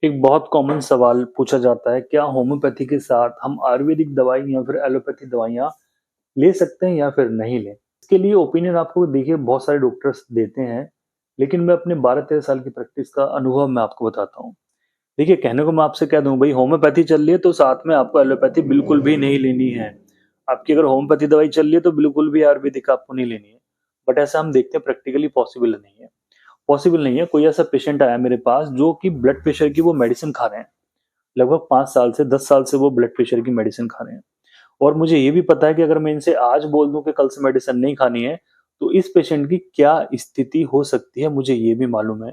एक बहुत कॉमन सवाल पूछा जाता है, क्या होम्योपैथी के साथ हम आयुर्वेदिक दवाई या फिर एलोपैथी दवाइयाँ ले सकते हैं या फिर नहीं लें? इसके लिए ओपिनियन आपको देखिए बहुत सारे डॉक्टर्स देते हैं, लेकिन मैं अपने 12-13 साल की प्रैक्टिस का अनुभव मैं आपको बताता हूँ। देखिए, कहने को मैं आपसे कह दूँ भई होम्योपैथी चल रही है तो साथ में आपको एलोपैथी बिल्कुल भी नहीं लेनी है। आपकी अगर होम्योपैथी दवाई चल रही है तो बिल्कुल भी आयुर्वेदिक आपको नहीं लेनी है। बट ऐसा हम देखते हैं प्रैक्टिकली पॉसिबल नहीं है। पॉसिबल नहीं है, कोई ऐसा पेशेंट आया मेरे पास जो कि ब्लड प्रेशर की वो मेडिसिन खा रहे हैं। लगभग 5 साल से 10 साल से वो ब्लड प्रेशर की मेडिसिन खा रहे हैं। और मुझे ये भी पता है कि अगर मैं इनसे आज बोल दूं कि कल से मेडिसिन नहीं खानी है, तो इस पेशेंट की क्या स्थिति हो सकती है मुझे ये भी मालूम है।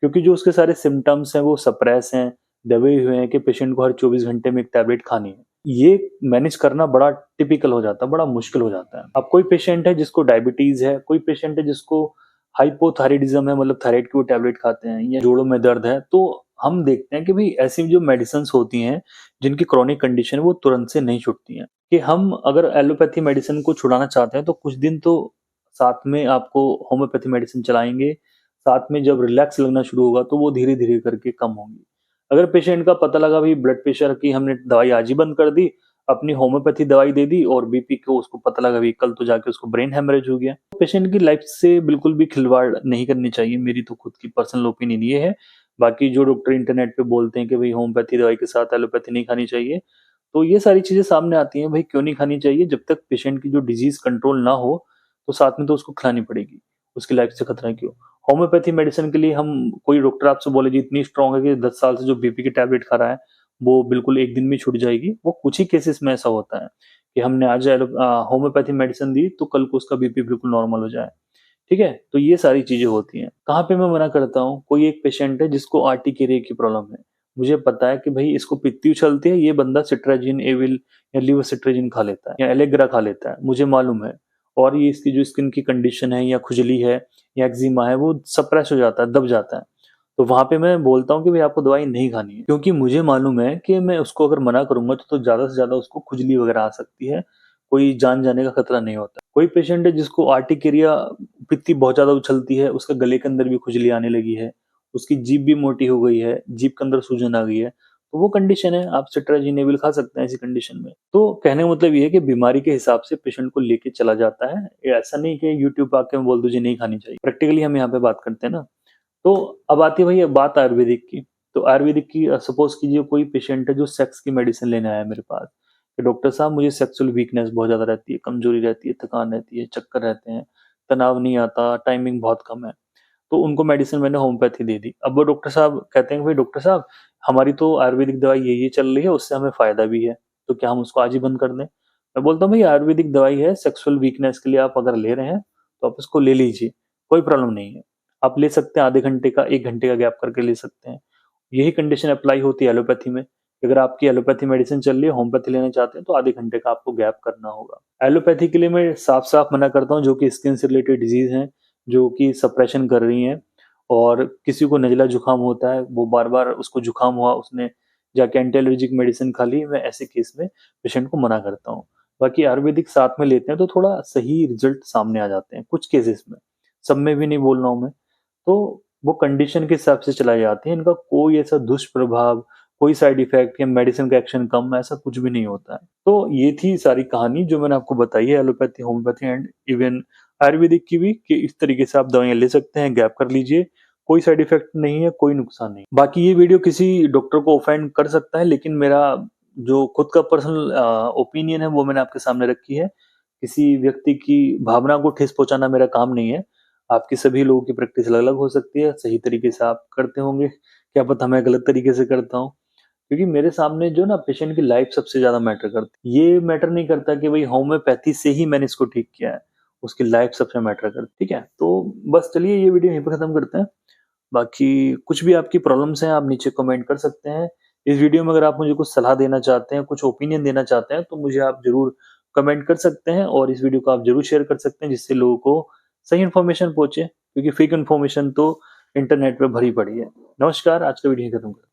क्योंकि जो उसके सारे सिम्टम्स हैं वो सप्रेस हैं, दबे हुए हैं कि पेशेंट को हर 24 घंटे में एक टैबलेट खानी है। ये मैनेज करना बड़ा टिपिकल हो जाता है, बड़ा मुश्किल हो जाता है। अब कोई पेशेंट है जिसको डायबिटीज है, कोई पेशेंट है जिसको हाइपोथायराइडिज्म है, मतलब थायराइड की वो टैबलेट खाते हैं, या जोड़ों में दर्द है, तो हम देखते हैं कि भाई ऐसी जो मेडिसिन होती हैं जिनकी क्रॉनिक कंडीशन है वो तुरंत से नहीं छुटती हैं। कि हम अगर एलोपैथी मेडिसिन को छुड़ाना चाहते हैं तो कुछ दिन तो साथ में आपको होम्योपैथी मेडिसिन चलाएंगे, साथ में जब रिलैक्स लगना शुरू होगा तो वो धीरे धीरे करके कम होंगी। अगर पेशेंट का पता लगा भाई ब्लड प्रेशर की हमने दवाई आज ही बंद कर दी, अपनी होम्योपैथी दवाई दे दी, और बीपी को उसको पता लगा भाई कल तो जाके उसको ब्रेन हेमरेज हो गया, तो पेशेंट की लाइफ से बिल्कुल भी खिलवाड़ नहीं करनी चाहिए। मेरी तो खुद की पर्सनल ओपिनियन ये है। बाकी जो डॉक्टर इंटरनेट पे बोलते हैं कि भाई होम्योपैथी दवाई के साथ एलोपैथी नहीं खानी चाहिए, तो ये सारी चीजें सामने आती हैं। भाई क्यों नहीं खानी चाहिए? जब तक पेशेंट की जो डिजीज कंट्रोल ना हो तो साथ में तो उसको खिलानी पड़ेगी, उसकी लाइफ से खतरा क्यों। होम्योपैथी मेडिसिन के लिए हम, कोई डॉक्टर आपसे बोले जी इतनी स्ट्रांग है कि 10 साल से जो बीपी की टैबलेट खा रहा है वो बिल्कुल एक दिन में छूट जाएगी, वो कुछ ही केसेस में ऐसा होता है कि हमने आज होम्योपैथी मेडिसिन दी तो कल को उसका बीपी बिल्कुल नॉर्मल हो जाए। ठीक है, तो ये सारी चीजें होती हैं। कहाँ पे मैं मना करता हूँ, कोई एक पेशेंट है जिसको आर्टिकेरिया की प्रॉब्लम है, मुझे पता है कि भाई इसको पित्ती उछलती है, ये बंदा सिट्राजिन एविल या लीवोसिट्राजिन खा लेता है या एलेग्रा खा लेता है, मुझे मालूम है। और ये इसकी जो स्किन की कंडीशन है या खुजली है या एक्जिमा है वो सप्रेस हो जाता है, दब जाता है। तो वहां पे मैं बोलता हूँ कि भाई आपको दवाई नहीं खानी है, क्योंकि मुझे मालूम है कि मैं उसको अगर मना करूंगा तो ज्यादा से ज्यादा उसको खुजली वगैरह आ सकती है, कोई जान जाने का खतरा नहीं होता। कोई पेशेंट है जिसको आर्टिकेरिया, पित्ती बहुत ज्यादा उछलती है, उसका गले के अंदर भी खुजली आने लगी है, उसकी जीभ भी मोटी हो गई है, जीभ के अंदर सूजन आ गई है, तो वो कंडीशन है, आप सिट्राजिनेबिल खा सकते हैं ऐसी कंडीशन में। तो कहने का मतलब ये है कि बीमारी के हिसाब से पेशेंट को लेके चला जाता है। ये ऐसा नहीं कि यूट्यूब पे आके मैं बोल दूं जी नहीं खानी चाहिए। प्रैक्टिकली हम यहाँ पे बात करते हैं ना। तो अब आती है भई बात आयुर्वेदिक की। तो आयुर्वेदिक की सपोज़ कीजिए कोई पेशेंट है जो सेक्स की मेडिसिन लेने आया है मेरे पास, कि डॉक्टर साहब मुझे सेक्सुअल वीकनेस बहुत ज़्यादा रहती है, कमज़ोरी रहती है, थकान रहती है, चक्कर रहते हैं, तनाव नहीं आता, टाइमिंग बहुत कम है। तो उनको मेडिसिन मैंने होम्योपैथी दे दी। अब वो डॉक्टर साहब कहते हैं कि भाई डॉक्टर साहब हमारी तो आयुर्वेदिक दवाई ये चल रही है, उससे हमें फ़ायदा भी है, तो क्या हम उसको आज ही बंद कर दें? मैं बोलता हूँ भई आयुर्वेदिक दवाई है, सेक्सुअल वीकनेस के लिए आप अगर ले रहे हैं, तो आप उसको ले लीजिए, कोई प्रॉब्लम नहीं है। आप ले सकते हैं, आधे घंटे का 1 घंटे का गैप करके ले सकते हैं। यही कंडीशन अप्लाई होती है एलोपैथी में। अगर आपकी एलोपैथी मेडिसिन चल रही है, होम्योपैथी लेना चाहते हैं, तो आधे घंटे का आपको गैप करना होगा। एलोपैथी के लिए मैं साफ-साफ मना करता हूँ, जो कि स्किन से रिलेटेड डिजीज़ हैं, जो कि सप्रेशन कर रही हैं, और किसी को नज़ला जुकाम होता है, वो बार-बार उसको जुकाम हुआ, उसने जाके एंटी एलर्जिक मेडिसिन खा ली, मैं ऐसे केस में पेशेंट को मना करता हूँ। बाकी आयुर्वेदिक साथ में लेते हैं तो थोड़ा सही रिजल्ट सामने आ जाते हैं, कुछ केसेस में, सब में भी नहीं बोल रहा हूँ मैं। तो वो कंडीशन के हिसाब से चलाई जाती है, इनका कोई ऐसा दुष्प्रभाव, कोई साइड इफेक्ट या मेडिसिन का एक्शन कम, ऐसा कुछ भी नहीं होता है। तो ये थी सारी कहानी जो मैंने आपको बताई है allopathy, homeopathy and even Ayurvedic की भी, कि इस तरीके से आप दवाइयाँ ले सकते हैं, गैप कर लीजिए, कोई साइड इफेक्ट नहीं है, कोई नुकसान नहीं। बाकी ये वीडियो किसी डॉक्टर को ऑफेंड कर सकता है, लेकिन मेरा जो खुद का पर्सनल ओपिनियन है वो मैंने आपके सामने रखी है। किसी व्यक्ति की भावना को ठेस पहुँचाना मेरा काम नहीं है। आपकी सभी लोगों की प्रैक्टिस अलग-अलग हो सकती है, सही तरीके से आप करते होंगे, क्या पता मैं गलत तरीके से करता हूँ। क्योंकि मेरे सामने जो ना पेशेंट की लाइफ सबसे ज़्यादा मैटर करती है। ये मैटर नहीं करता कि भई होम्योपैथी से ही मैंने इसको ठीक किया है, उसकी लाइफ सबसे मैटर करती है, ठीक है? तो बस चलिए ये वीडियो यहीं पे खत्म करते हैं। बाकी कुछ भी आपकी प्रॉब्लम्स हैं, आप नीचे कमेंट कर सकते हैं। इस वीडियो में अगर आप मुझे कुछ सलाह देना चाहते हैं, कुछ ओपिनियन देना चाहते हैं, तो मुझे आप ज़रूर कमेंट कर सकते हैं, और इस वीडियो को आप ज़रूर शेयर कर सकते हैं, जिससे लोगों को सही इन्फॉर्मेशन पहुँचे, क्योंकि फेक इन्फॉर्मेशन तो इंटरनेट पे भरी पड़ी है। नमस्कार, आज का वीडियो यहीं खत्म करते हैं।